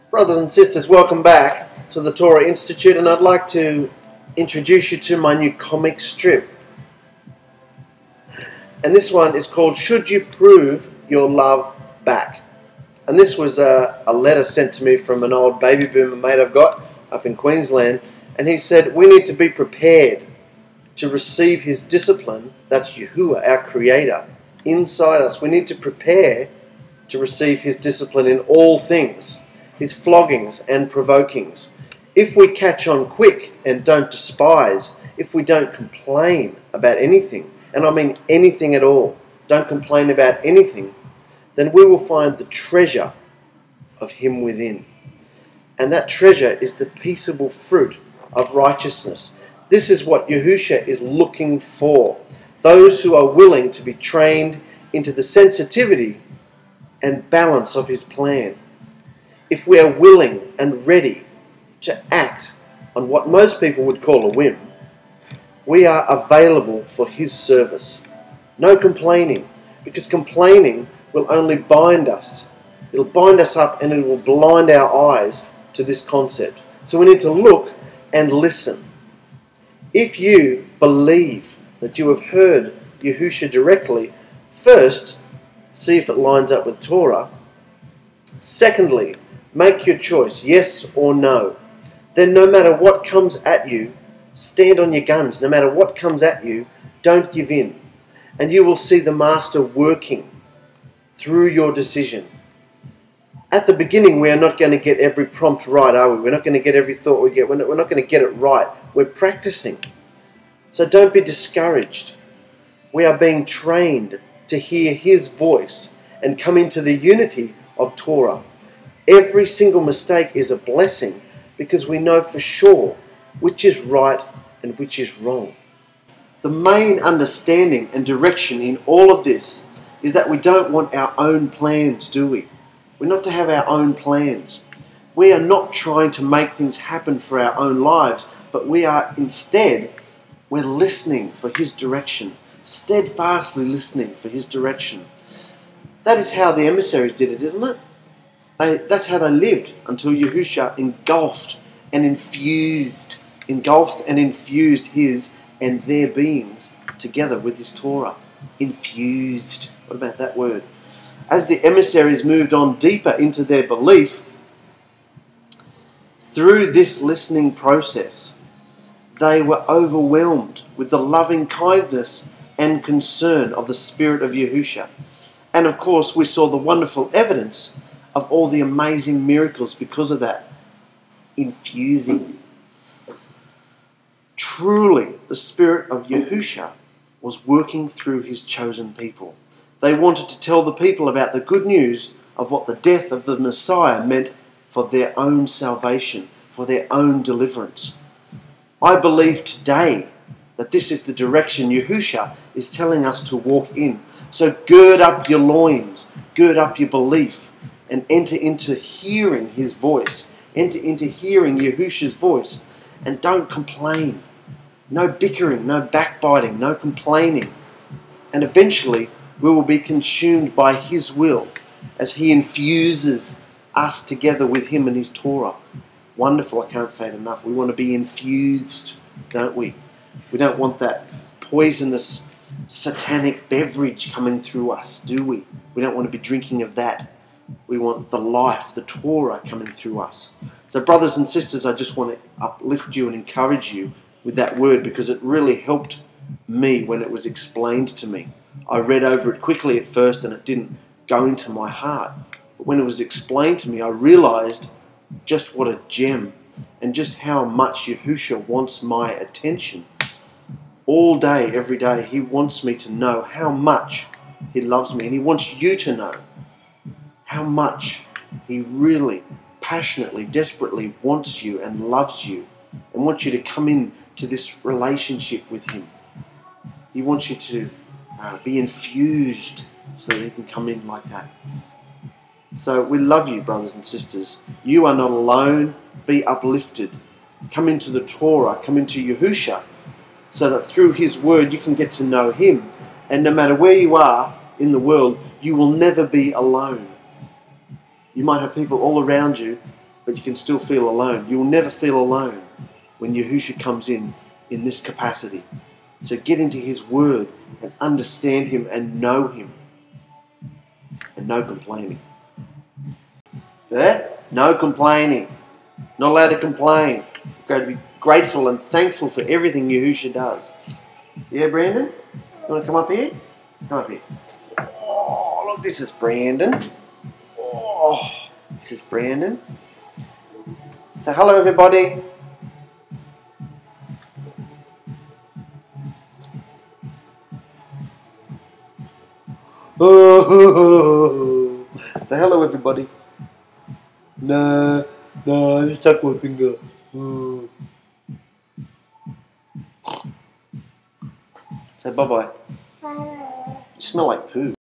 Brothers and sisters, welcome back to the Torah Institute, and I'd like to introduce you to my new comic strip. And this one is called Should You Prove Your Love Back? And this was a letter sent to me from an old baby boomer mate I've got up in Queensland, and he said we need to be prepared to receive his discipline. That's Yahuwah, our Creator, inside us. We need to prepare to receive his discipline in all things, his floggings and provokings. If we catch on quick and don't despise, if we don't complain about anything, and I mean anything at all, don't complain about anything, then we will find the treasure of him within. And that treasure is the peaceable fruit of righteousness. This is what Yahusha is looking for. Those who are willing to be trained into the sensitivity and balance of his plan. If we are willing and ready to act on what most people would call a whim, we are available for his service. No complaining, because complaining will only bind us. It'll bind us up and it will blind our eyes to this concept. So we need to look and listen. If you believe that you have heard Yahusha directly, first, see if it lines up with Torah. Secondly, make your choice, yes or no. Then no matter what comes at you, stand on your guns. No matter what comes at you, don't give in. And you will see the Master working through your decision. At the beginning, we are not going to get every prompt right, are we? We're not going to get every thought we get. We're not going to get it right. We're practicing. So don't be discouraged. We are being trained to hear his voice and come into the unity of Torah. Every single mistake is a blessing because we know for sure which is right and which is wrong. The main understanding and direction in all of this is that we don't want our own plans, do we? We're not to have our own plans. We are not trying to make things happen for our own lives, but we are instead, we're listening for his direction, steadfastly listening for his direction. That is how the emissaries did it, isn't it? That's how they lived until Yahusha engulfed and infused his and their beings together with his Torah. Infused. What about that word? As the emissaries moved on deeper into their belief, through this listening process, they were overwhelmed with the loving kindness and concern of the Spirit of Yahusha. And of course, we saw the wonderful evidence of all the amazing miracles because of that infusing. Truly, the Spirit of Yahusha was working through his chosen people. They wanted to tell the people about the good news of what the death of the Messiah meant for their own salvation, for their own deliverance. I believe today that this is the direction Yahusha is telling us to walk in. So gird up your loins, gird up your belief, and enter into hearing his voice. Enter into hearing Yahusha's voice, and don't complain. No bickering, no backbiting, no complaining. And eventually, we will be consumed by his will as he infuses us together with him and his Torah. Wonderful, I can't say it enough. We want to be infused, don't we? We don't want that poisonous, satanic beverage coming through us, do we? We don't want to be drinking of that. We want the life, the Torah coming through us. So brothers and sisters, I just want to uplift you and encourage you with that word because it really helped me when it was explained to me. I read over it quickly at first and it didn't go into my heart. But when it was explained to me, I realized just what a gem and just how much Yahusha wants my attention. All day, every day, he wants me to know how much he loves me, and he wants you to know how much he really, passionately, desperately wants you and loves you and wants you to come in to this relationship with him. He wants you to be infused so that he can come in like that. So we love you, brothers and sisters. You are not alone. Be uplifted. Come into the Torah, come into Yahusha, so that through his word you can get to know him. And no matter where you are in the world, you will never be alone. You might have people all around you but you can still feel alone. You'll never feel alone when Yahusha comes in this capacity. So get into His Word and understand Him and know Him. And no complaining. Yeah? No complaining. Not allowed to complain. You've got to be grateful and thankful for everything Yahusha does. Yeah, Brandon? You want to come up here? Come up here. Oh, look, this is Brandon. Oh, this is Brandon. So hello, everybody. Oh, say hello, everybody. No, just tuck my finger. Oh. Say bye-bye. Bye. You smell like poo.